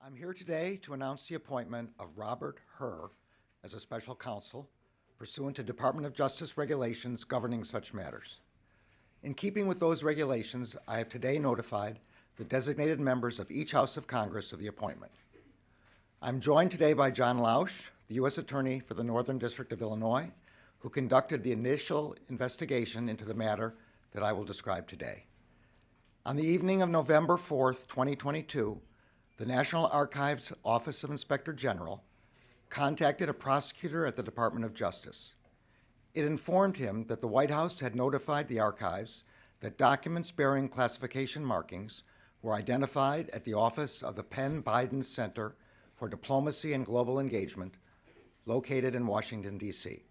I'm here today to announce the appointment of Robert Herr as a special counsel pursuant to Department of Justice regulations governing such matters. In keeping with those regulations, I have today notified the designated members of each House of Congress of the appointment. I'm joined today by John Lausch, the U.S. Attorney for the Northern District of Illinois, who conducted the initial investigation into the matter that I will describe today. On the evening of November 4th, 2022, the National Archives Office of Inspector General contacted a prosecutor at the Department of Justice. It informed him that the White House had notified the archives that documents bearing classification markings were identified at the office of the Penn Biden Center for Diplomacy and Global Engagement, located in Washington, D.C.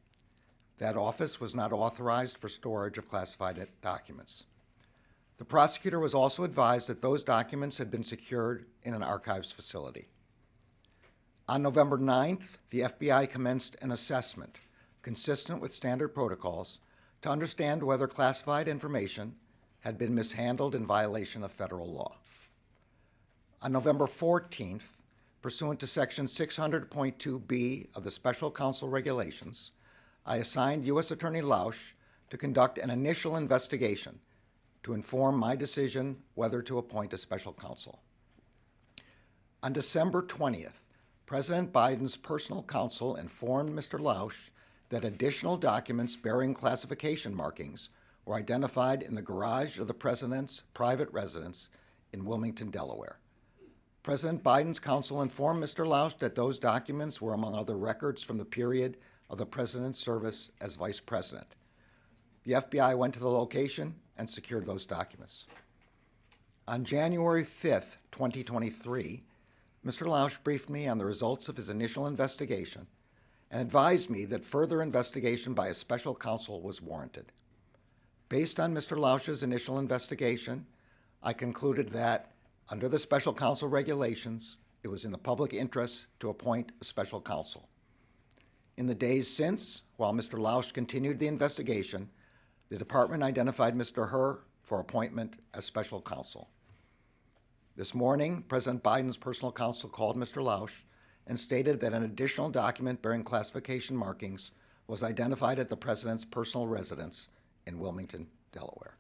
That office was not authorized for storage of classified documents. The prosecutor was also advised that those documents had been secured in an archives facility. On November 9th, the FBI commenced an assessment consistent with standard protocols to understand whether classified information had been mishandled in violation of federal law. On November 14th, pursuant to Section 600.2b of the Special Counsel Regulations, I assigned U.S. Attorney Lausch to conduct an initial investigation to inform my decision whether to appoint a special counsel. On December 20th, President Biden's personal counsel informed Mr. Lausch that additional documents bearing classification markings were identified in the garage of the president's private residence in Wilmington, Delaware. President Biden's counsel informed Mr. Lausch that those documents were among other records from the period of the president's service as vice president. The FBI went to the location and secured those documents. On January 5th, 2023, Mr. Lausch briefed me on the results of his initial investigation and advised me that further investigation by a special counsel was warranted. Based on Mr. Lausch's initial investigation, I concluded that, under the special counsel regulations, it was in the public interest to appoint a special counsel. In the days since, while Mr. Lausch continued the investigation, the department identified Mr. Herr for appointment as special counsel. This morning, President Biden's personal counsel called Mr. Lausch and stated that an additional document bearing classification markings was identified at the president's personal residence in Wilmington, Delaware.